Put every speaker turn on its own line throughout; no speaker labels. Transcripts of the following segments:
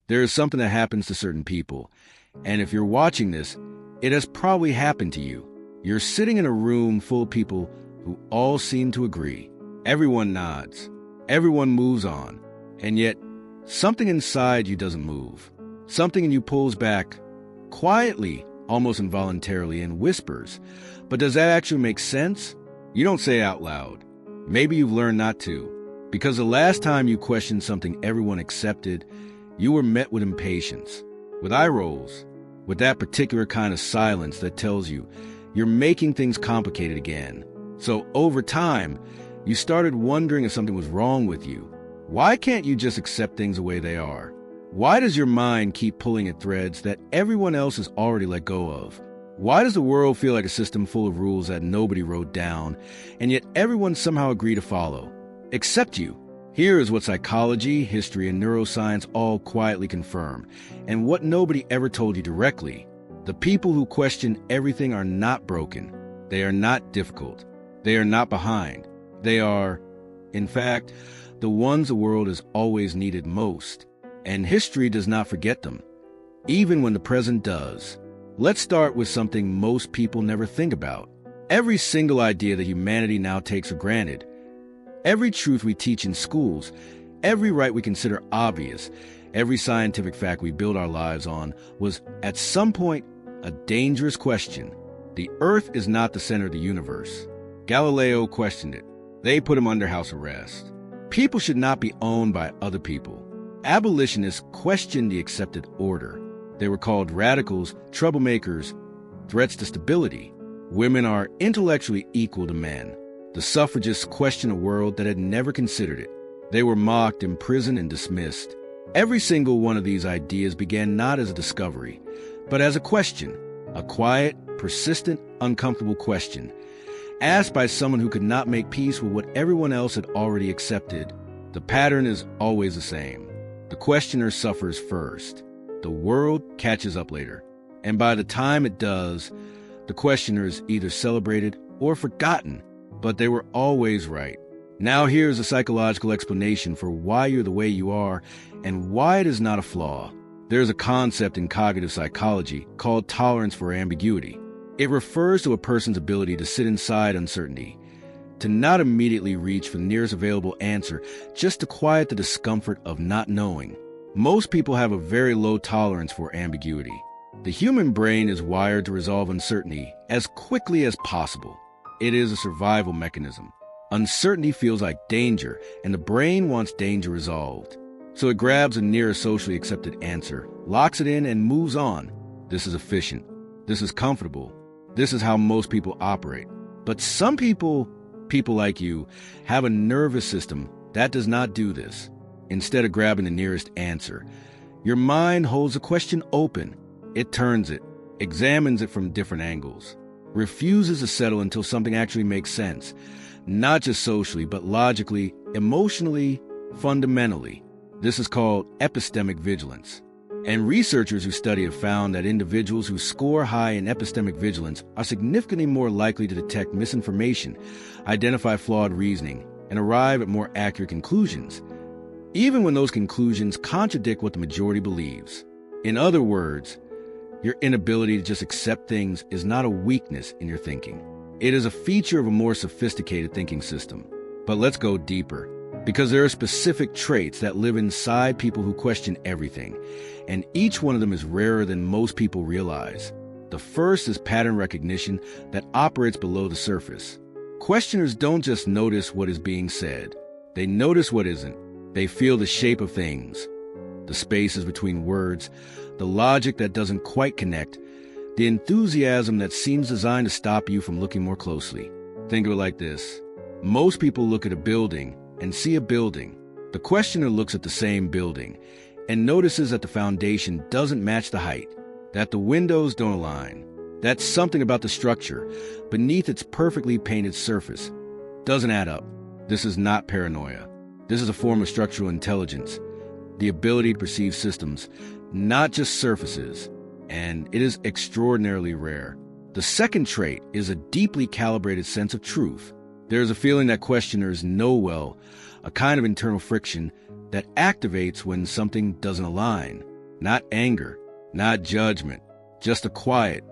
There is something that happens to certain people, and if you're watching this, it has probably happened to you. You're sitting in a room full of people who all seem to agree. Everyone nods. Everyone moves on. And yet, something inside you doesn't move. Something in you pulls back, quietly, almost involuntarily, and whispers. But does that actually make sense? You don't say it out loud. Maybe you've learned not to. Because the last time you questioned something everyone accepted, you were met with impatience, with eye rolls, with that particular kind of silence that tells you you're making things complicated again. So over time, you started wondering if something was wrong with you. Why can't you just accept things the way they are? Why does your mind keep pulling at threads that everyone else has already let go of? Why does the world feel like a system full of rules that nobody wrote down, and yet everyone somehow agreed to follow? Except you. Here is what psychology, history, and neuroscience all quietly confirm, and what nobody ever told you directly. The people who question everything are not broken. They are not difficult. They are not behind. They are, in fact, the ones the world has always needed most. And history does not forget them, even when the present does. Let's start with something most people never think about. Every single idea that humanity now takes for granted, every truth we teach in schools, every right we consider obvious, every scientific fact we build our lives on was, at some point, a dangerous question. The Earth is not the center of the universe. Galileo questioned it. They put him under house arrest. People should not be owned by other people. Abolitionists questioned the accepted order. They were called radicals, troublemakers, threats to stability. Women are intellectually equal to men. The suffragists questioned a world that had never considered it. They were mocked, imprisoned, and dismissed. Every single one of these ideas began not as a discovery, but as a question, a quiet, persistent, uncomfortable question, asked by someone who could not make peace with what everyone else had already accepted. The pattern is always the same. The questioner suffers first. The world catches up later. And by the time it does, the questioner is either celebrated or forgotten. But they were always right. Now here's a psychological explanation for why you're the way you are and why it is not a flaw. There's a concept in cognitive psychology called tolerance for ambiguity. It refers to a person's ability to sit inside uncertainty, to not immediately reach for the nearest available answer, just to quiet the discomfort of not knowing. Most people have a very low tolerance for ambiguity. The human brain is wired to resolve uncertainty as quickly as possible. It is a survival mechanism. Uncertainty feels like danger, and the brain wants danger resolved. So it grabs a nearest socially accepted answer, locks it in, and moves on. This is efficient. This is comfortable. This is how most people operate. But some people like you, have a nervous system that does not do this. Instead of grabbing the nearest answer, your mind holds a question open. It turns it, examines it from different angles, refuses to settle until something actually makes sense, not just socially, but logically, emotionally, fundamentally. This is called epistemic vigilance. And researchers who study have found that individuals who score high in epistemic vigilance are significantly more likely to detect misinformation, identify flawed reasoning, and arrive at more accurate conclusions, even when those conclusions contradict what the majority believes. In other words, your inability to just accept things is not a weakness in your thinking. It is a feature of a more sophisticated thinking system. But let's go deeper, because there are specific traits that live inside people who question everything, and each one of them is rarer than most people realize. The first is pattern recognition that operates below the surface. Questioners don't just notice what is being said. They notice what isn't. They feel the shape of things, the spaces between words, the logic that doesn't quite connect, the enthusiasm that seems designed to stop you from looking more closely. Think of it like this. Most people look at a building and see a building. The questioner looks at the same building and notices that the foundation doesn't match the height, that the windows don't align, that something about the structure beneath its perfectly painted surface doesn't add up. This is not paranoia. This is a form of structural intelligence, the ability to perceive systems, not just surfaces, and it is extraordinarily rare. The second trait is a deeply calibrated sense of truth. There is a feeling that questioners know well, a kind of internal friction that activates when something doesn't align. Not anger, not judgment, just a quiet,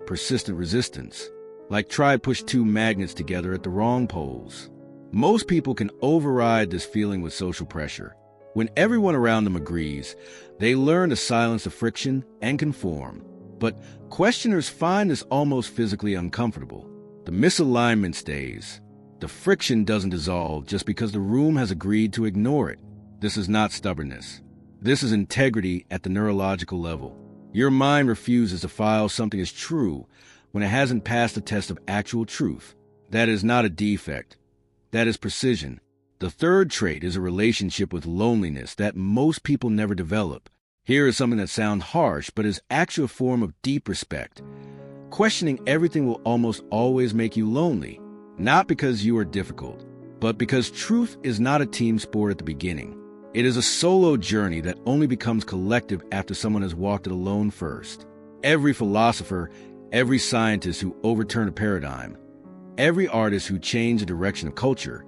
persistent resistance. Like try push two magnets together at the wrong poles. Most people can override this feeling with social pressure. When everyone around them agrees, they learn to silence the friction and conform. But questioners find this almost physically uncomfortable. The misalignment stays. The friction doesn't dissolve just because the room has agreed to ignore it. This is not stubbornness. This is integrity at the neurological level. Your mind refuses to file something as true when it hasn't passed the test of actual truth. That is not a defect. That is precision. The third trait is a relationship with loneliness that most people never develop. Here is something that sounds harsh, but is actually a form of deep respect. Questioning everything will almost always make you lonely, not because you are difficult, but because truth is not a team sport at the beginning. It is a solo journey that only becomes collective after someone has walked it alone first. Every philosopher, every scientist who overturned a paradigm, every artist who changed the direction of culture,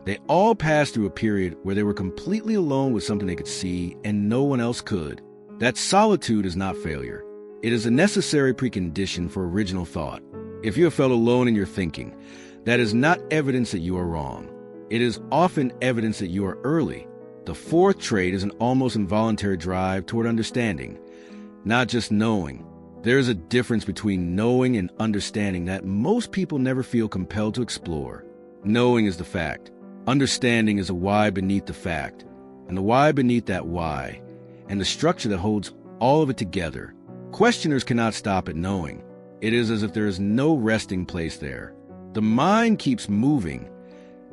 they all passed through a period where they were completely alone with something they could see and no one else could. That solitude is not failure. It is a necessary precondition for original thought. If you have felt alone in your thinking, that is not evidence that you are wrong. It is often evidence that you are early. The fourth trait is an almost involuntary drive toward understanding, not just knowing. There is a difference between knowing and understanding that most people never feel compelled to explore. Knowing is the fact. Understanding is a why beneath the fact, and the why beneath that why, and the structure that holds all of it together. Questioners cannot stop at knowing. It is as if there is no resting place there. The mind keeps moving,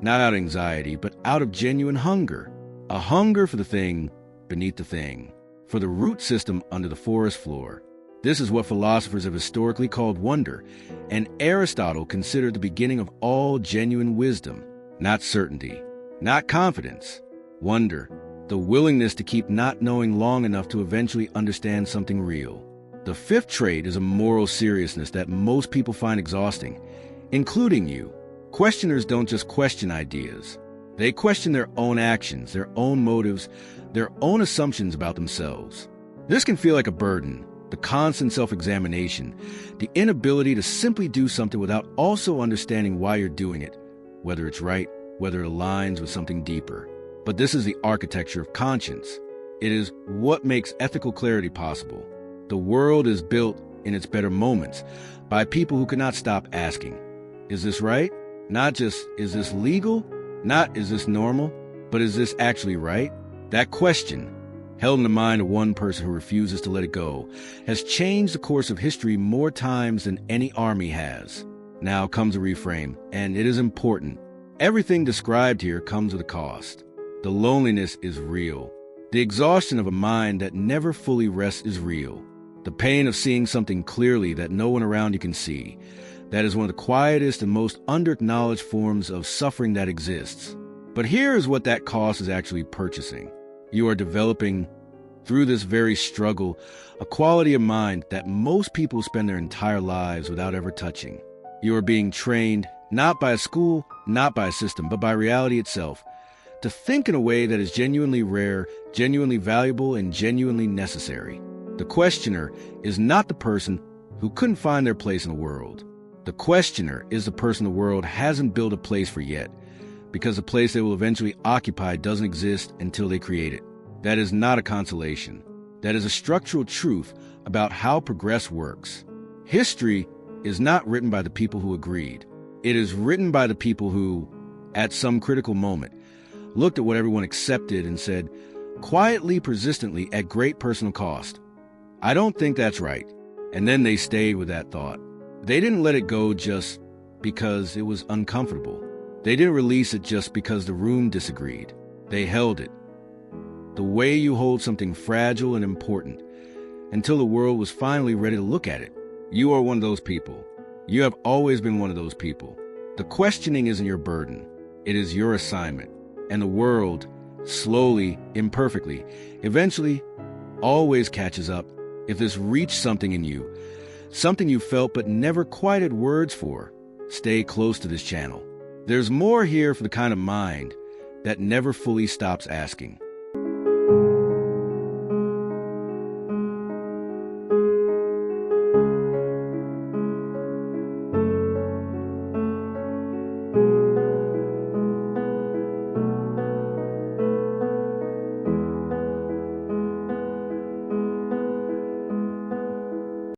not out of anxiety, but out of genuine hunger. A hunger for the thing beneath the thing, for the root system under the forest floor. This is what philosophers have historically called wonder, and Aristotle considered the beginning of all genuine wisdom. Not certainty, not confidence. Wonder, the willingness to keep not knowing long enough to eventually understand something real. The fifth trait is a moral seriousness that most people find exhausting, including you. Questioners don't just question ideas. They question their own actions, their own motives, their own assumptions about themselves. This can feel like a burden, the constant self-examination, the inability to simply do something without also understanding why you're doing it, whether it's right, whether it aligns with something deeper. But this is the architecture of conscience. It is what makes ethical clarity possible. The world is built in its better moments by people who cannot stop asking, is this right? Not just, is this legal? Not, is this normal? But is this actually right? That question, held in the mind of one person who refuses to let it go, has changed the course of history more times than any army has. Now comes a reframe, and it is important. Everything described here comes with a cost. The loneliness is real. The exhaustion of a mind that never fully rests is real. The pain of seeing something clearly that no one around you can see. That is one of the quietest and most under-acknowledged forms of suffering that exists. But here is what that cost is actually purchasing. You are developing, through this very struggle, a quality of mind that most people spend their entire lives without ever touching. You are being trained, not by a school, not by a system, but by reality itself, to think in a way that is genuinely rare, genuinely valuable, and genuinely necessary. The questioner is not the person who couldn't find their place in the world. The questioner is the person the world hasn't built a place for yet, because the place they will eventually occupy doesn't exist until they create it. That is not a consolation. That is a structural truth about how progress works. History is not written by the people who agreed. It is written by the people who, at some critical moment, looked at what everyone accepted and said, quietly, persistently, at great personal cost, I don't think that's right. And then they stayed with that thought. They didn't let it go just because it was uncomfortable. They didn't release it just because the room disagreed. They held it. The way you hold something fragile and important until the world was finally ready to look at it. You are one of those people. You have always been one of those people. The questioning isn't your burden. It is your assignment. And the world, slowly, imperfectly, eventually, always catches up if this reached something in you, something you felt but never quite had words for. Stay close to this channel. There's more here for the kind of mind that never fully stops asking.